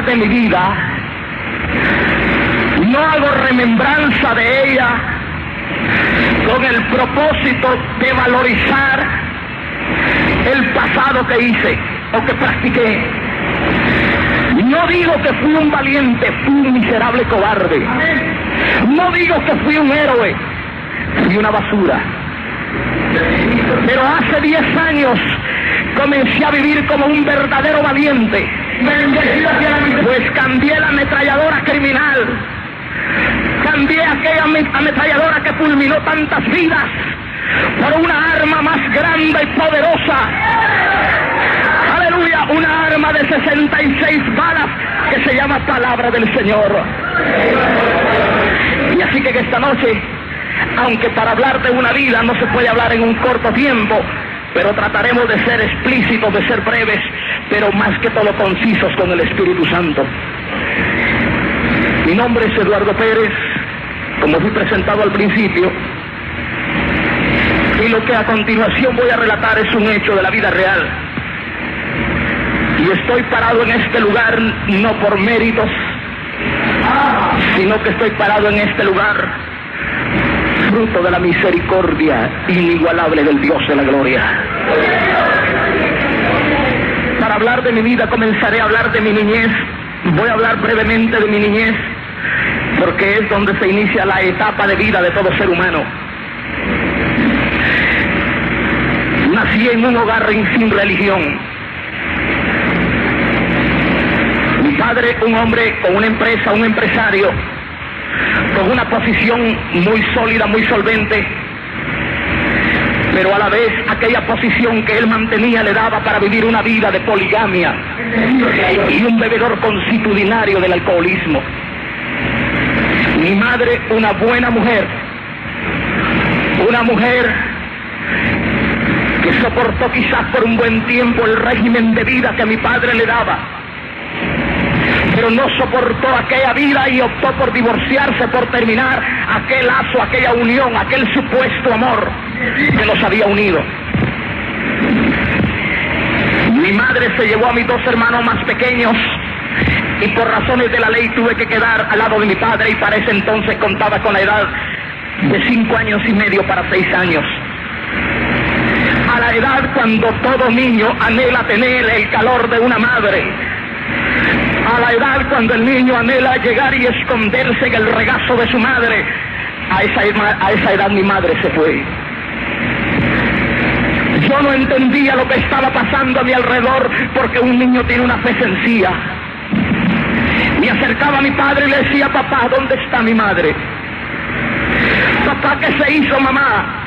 de mi vida, no hago remembranza de ella con el propósito de valorizar el pasado que hice o que practiqué. No digo que fui un valiente, fui un miserable cobarde. No digo que fui un héroe, fui una basura. Pero hace 10 años comencé a vivir como un verdadero valiente. Pues cambié la ametralladora criminal, cambié aquella ametralladora que fulminó tantas vidas por una arma más grande y poderosa. Aleluya, una arma de 66 balas que se llama Palabra del Señor. Y así que en esta noche, aunque para hablar de una vida no se puede hablar en un corto tiempo, pero trataremos de ser explícitos, de ser breves, pero más que todo concisos con el Espíritu Santo. Mi nombre es Eduardo Pérez, como fui presentado al principio, y lo que a continuación voy a relatar es un hecho de la vida real. Y estoy parado en este lugar no por méritos, sino que estoy parado en este lugar fruto de la misericordia inigualable del Dios de la gloria. Para hablar de mi vida comenzaré a hablar de mi niñez. Voy a hablar brevemente de mi niñez, porque es donde se inicia la etapa de vida de todo ser humano. Nací en un hogar sin religión. Mi padre, un hombre con una empresa, un empresario, con una posición muy sólida, muy solvente, pero a la vez aquella posición que él mantenía le daba para vivir una vida de poligamia y un bebedor consuetudinario del alcoholismo. Mi madre, una buena mujer, una mujer que soportó quizás por un buen tiempo el régimen de vida que mi padre le daba, pero no soportó aquella vida y optó por divorciarse, por terminar aquel lazo, aquella unión, aquel supuesto amor que nos había unido. Mi madre se llevó a mis 2 hermanos más pequeños y por razones de la ley tuve que quedar al lado de mi padre, y para ese entonces contaba con la edad de 5 años y medio para 6 años. A la edad cuando todo niño anhela tener el calor de una madre, a la edad cuando el niño anhela llegar y esconderse en el regazo de su madre, a esa edad mi madre se fue. Yo no entendía lo que estaba pasando a mi alrededor, porque un niño tiene una fe sencilla. Me acercaba a mi padre y le decía: papá, ¿dónde está mi madre? Papá, ¿qué se hizo, mamá?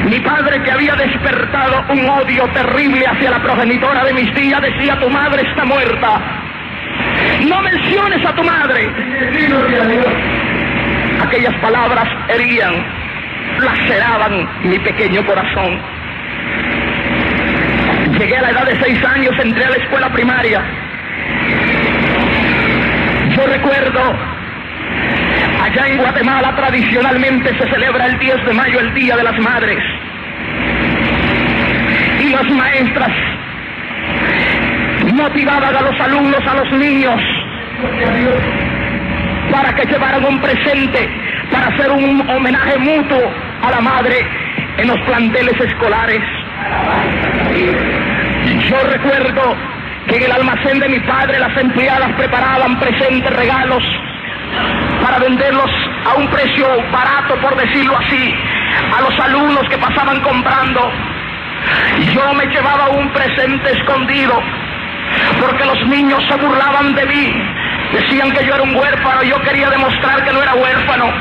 Mi padre, que había despertado un odio terrible hacia la progenitora de mis días, decía: tu madre está muerta. No menciones a tu madre. Aquellas palabras herían, laceraban mi pequeño corazón. Llegué a la edad de 6 años, entré a la escuela primaria. Yo recuerdo, allá en Guatemala tradicionalmente se celebra el 10 de mayo, el Día de las Madres. Y las maestras motivaban a los alumnos, a los niños, para que llevaran un presente, para hacer un homenaje mutuo a la madre en los planteles escolares. Yo recuerdo que en el almacén de mi padre las empleadas preparaban presentes, regalos, para venderlos a un precio barato, por decirlo así, a los alumnos que pasaban comprando. Yo me llevaba un presente escondido, porque los niños se burlaban de mí, decían que yo era un huérfano, y yo quería demostrar que no era huérfano.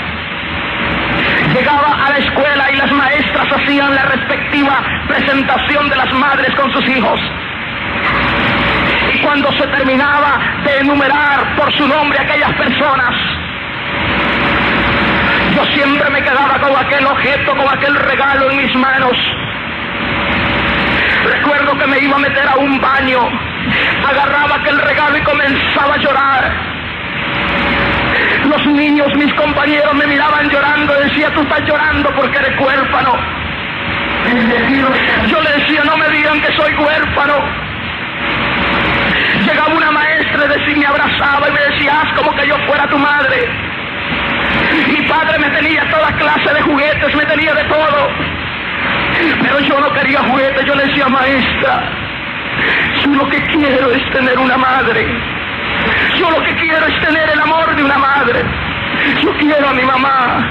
Llegaba a la escuela y las maestras hacían la respectiva presentación de las madres con sus hijos. Y cuando se terminaba de enumerar por su nombre a aquellas personas, yo siempre me quedaba con aquel objeto, con aquel regalo en mis manos. Recuerdo que me iba a meter a un baño, agarraba aquel regalo y comenzaba a llorar. Los niños, mis compañeros, me miraban llorando, decía: tú estás llorando porque eres huérfano. Yo le decía: no me digan que soy huérfano. Llegaba una maestra y me abrazaba querrás como que yo fuera tu madre. Mi padre me tenía toda clase de juguetes, me tenía de todo. Pero yo no quería juguetes, yo le decía, maestra, yo lo que quiero es tener una madre. Yo lo que quiero es tener el amor de una madre. Yo quiero a mi mamá.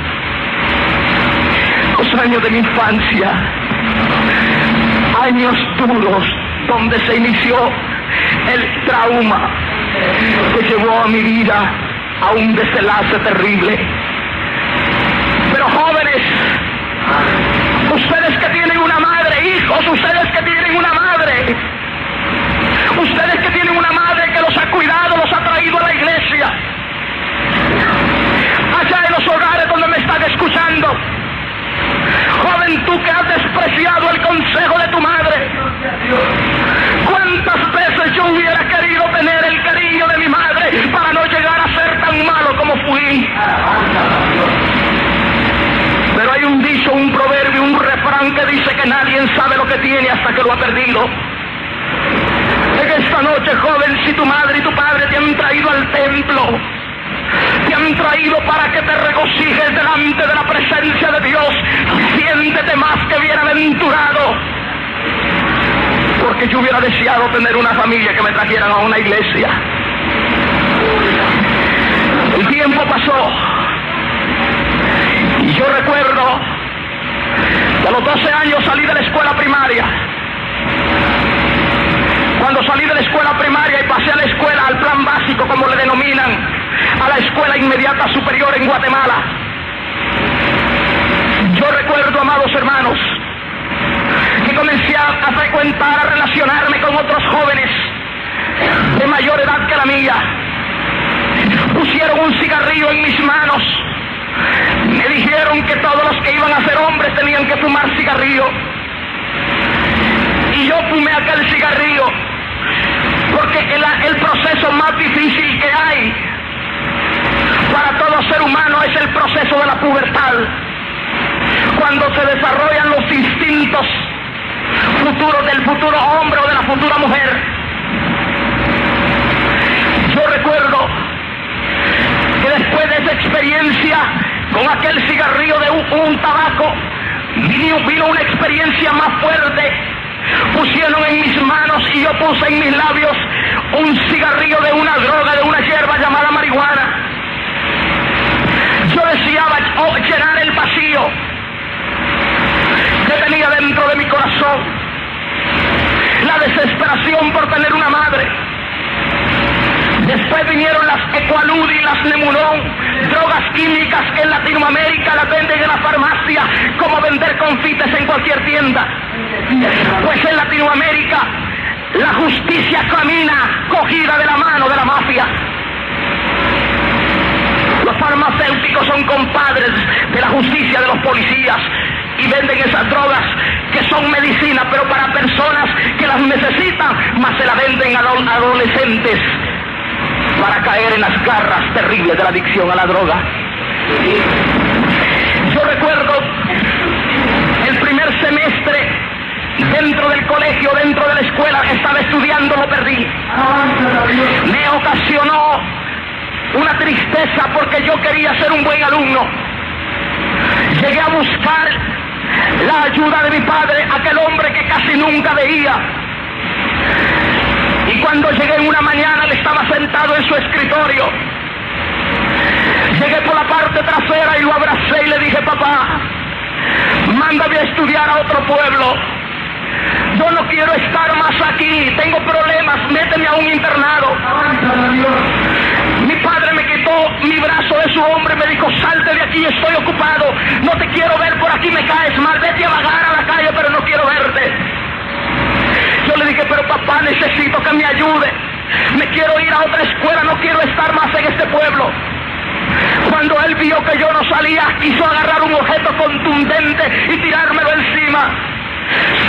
Los años de mi infancia, años duros, donde se inició el trauma que llevó a mi vida a un desenlace terrible. Pero jóvenes, ustedes que tienen una madre, hijos, ustedes que tienen una madre, ustedes que tienen una madre que los ha cuidado, los ha traído a la iglesia, allá en los hogares donde me están escuchando, joven, tú que has despreciado el consejo de tu madre, ¿cuántas veces yo hubiera querido tener el cariño de mi madre para no llegar a ser tan malo como fui? Pero hay un dicho, un proverbio, un refrán que dice que nadie sabe lo que tiene hasta que lo ha perdido. En esta noche, joven, si tu madre y tu padre te han traído al templo, te han traído para que te regocijes delante de la presencia de Dios, siéntete más que bienaventurado, porque yo hubiera deseado tener una familia que me trajeran a una iglesia. El tiempo pasó y yo recuerdo que a los 12 años salí de la escuela primaria. Cuando salí de la escuela primaria y pasé a la escuela, al plan básico, como le denominan, a la escuela inmediata superior en Guatemala, yo recuerdo, amados hermanos, que comencé a frecuentar, a relacionarme con otros jóvenes de mayor edad que la mía. Pusieron un cigarrillo en mis manos, me dijeron que todos los que iban a ser hombres tenían que fumar cigarrillo, y yo fumé aquel cigarrillo, porque el proceso más difícil que hay para todo ser humano es el proceso de la pubertad, cuando se desarrollan los instintos futuros del futuro hombre o de la futura mujer. Yo recuerdo que después de esa experiencia con aquel cigarrillo de un tabaco, vino una experiencia más fuerte. Pusieron en mis manos y yo puse en mis labios un cigarrillo de una droga, de una hierba llamada marihuana. Yo deseaba llenar el vacío que tenía dentro de mi corazón, la desesperación por tener una madre. Después vinieron las Equalud y las Nemunón, drogas químicas que en Latinoamérica las venden en la farmacia como vender confites en cualquier tienda. Pues en Latinoamérica la justicia camina cogida de la mano de la mafia. Los farmacéuticos son compadres de la justicia de los policías y venden esas drogas que son medicina, pero para personas que las necesitan, más se la venden a adolescentes para caer en las garras terribles de la adicción a la droga. Yo recuerdo el primer semestre dentro del colegio, dentro de la escuela, estaba estudiando, lo perdí. Me ocasionó una tristeza porque yo quería ser un buen alumno. Llegué a buscar la ayuda de mi padre, aquel hombre que casi nunca veía. Y cuando llegué en una mañana, él estaba sentado en su escritorio. Llegué por la parte trasera y lo abracé y le dije: papá, mándame a estudiar a otro pueblo. Yo no quiero estar más aquí, tengo problemas, méteme a un internado. Mi padre me quitó mi brazo de su hombro y me dijo: salte de aquí, estoy ocupado, no te quiero ver por aquí, me caes mal, vete a vagar a la calle, pero no quiero verte. Yo le dije: pero papá, necesito que me ayude, me quiero ir a otra escuela, no quiero estar más en este pueblo. Cuando él vio que yo no salía, quiso agarrar un objeto contundente y tirármelo encima.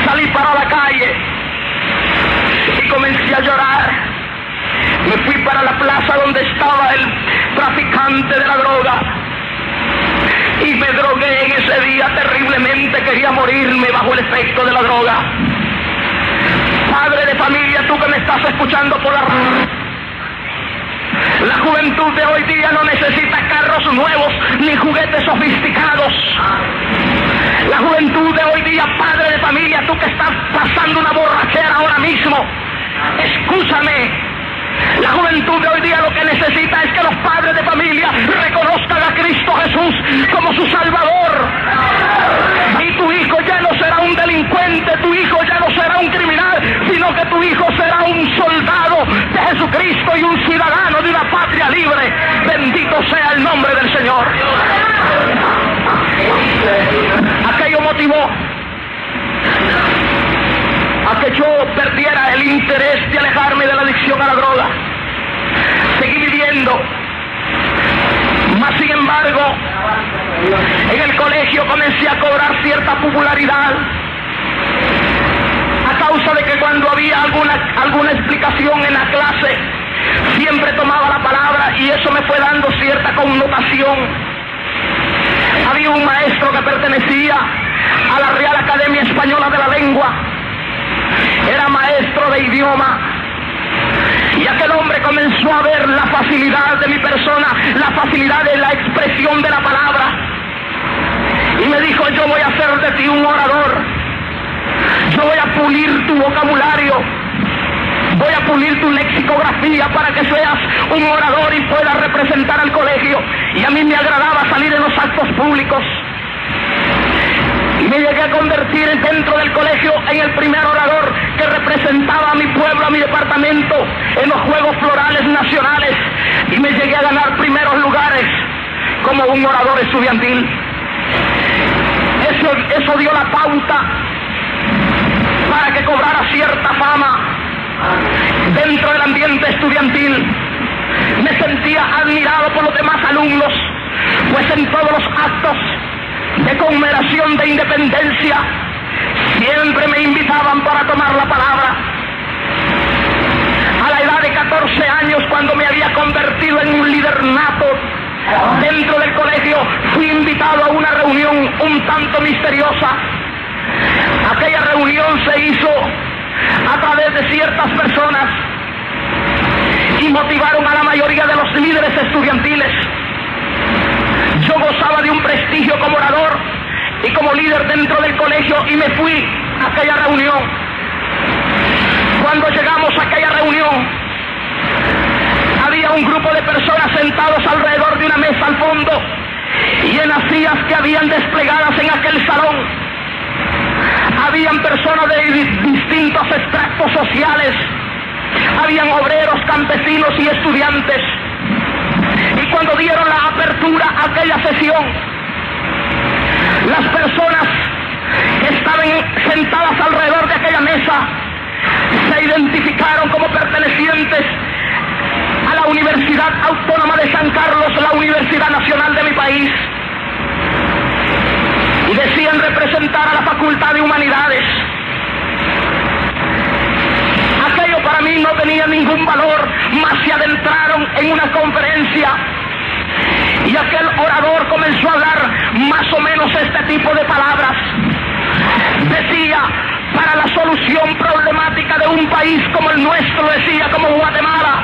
Salí para la calle y comencé a llorar. Me fui para la plaza donde estaba el traficante de la droga y me drogué en ese día terriblemente, quería morirme bajo el efecto de la droga. Padre de familia, tú que me estás escuchando por la radio, La juventud de hoy día no necesita carros nuevos ni juguetes sofisticados. La juventud de hoy día, padre de familia, tú que estás pasando una borrachera ahora mismo, escúchame. La juventud de hoy día lo que necesita es que los padres de familia reconozcan a Cristo Jesús como su Salvador. Y tu hijo ya no será un delincuente, tu hijo ya no será un criminal, sino que tu hijo será un soldado de Jesucristo y un ciudadano de una patria libre. Bendito sea el nombre del Señor. Aquello motivó a que yo perdiera el interés de alejarme de la adicción a la droga. Seguí viviendo, mas sin embargo, en el colegio comencé a cobrar cierta popularidad, a causa de que cuando había alguna explicación en la clase, siempre tomaba la palabra y eso me fue dando cierta connotación. Había un maestro que pertenecía a la Real Academia Española de la Lengua, era maestro de idioma, y aquel hombre comenzó a ver la facilidad de mi persona, la facilidad de la expresión de la palabra, y me dijo: yo voy a hacer de ti un orador, yo voy a pulir tu vocabulario, voy a pulir tu lexicografía para que seas un orador y puedas representar al colegio. Y a mí me agradaba salir en los actos públicos, y me llegué a convertir dentro del colegio en el primer orador que representaba a mi pueblo, a mi departamento, en los Juegos Florales Nacionales, y me llegué a ganar primeros lugares como un orador estudiantil. Eso dio la pauta para que cobrara cierta fama dentro del ambiente estudiantil. Me sentía admirado por los demás alumnos, pues en todos los actos de conmemoración de independencia siempre me invitaban para tomar la palabra. A la edad de 14 años, cuando me había convertido en un líder nato dentro del colegio, fui invitado a una reunión un tanto misteriosa. Aquella reunión se hizo a través de ciertas personas y motivaron a la mayoría de los líderes estudiantiles. Yo gozaba de un prestigio como orador y como líder dentro del colegio, y me fui a aquella reunión. Cuando llegamos a aquella reunión, había un grupo de personas sentados alrededor de una mesa al fondo, y en las sillas que habían desplegadas en aquel salón habían personas de distintos extractos sociales, habían obreros, campesinos y estudiantes. Y cuando dieron la apertura a aquella sesión, las personas que estaban sentadas alrededor de aquella mesa se identificaron como pertenecientes a la Universidad Autónoma de San Carlos, la Universidad Nacional de mi país, y decían representar a la Facultad de Humanidades. Aquello para mí no tenía ningún valor, mas se adentraron en una conferencia y aquel orador comenzó a hablar más o menos este tipo de palabras. Decía: para la solución problemática de un país como el nuestro, decía, como Guatemala,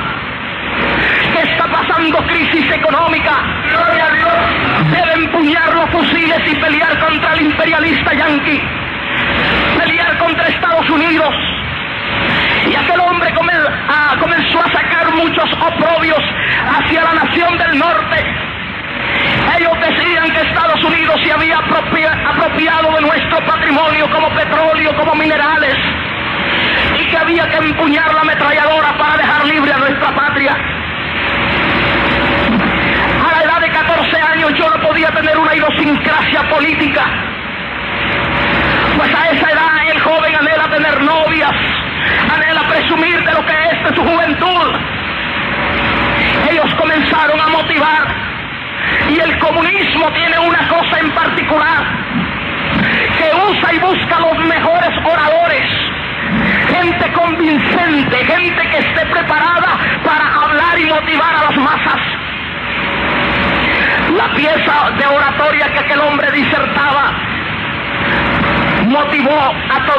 que está pasando crisis económica, gloria a Dios, debe empuñar los fusiles y pelear contra el imperialista yanqui, pelear contra Estados Unidos. Y aquel hombre comenzó a sacar muchos oprobios hacia la nación del norte. Ellos decían que Estados Unidos se había apropiado de nuestro patrimonio como petróleo, como minerales, y que había que empuñar la ametralladora para dejar libre a nuestra patria. A la edad de 14 años yo no podía tener una idiosincrasia política, pues a esa edad el joven anhela tener novias, anhela presumir de lo que es de su juventud. Ellos comenzaron a motivar, y el comunismo tiene una cosa en particular, que usa y busca los mejores oradores, gente convincente, gente que esté preparada para hablar y motivar a las masas. La pieza de oratoria que aquel hombre disertaba motivó a todos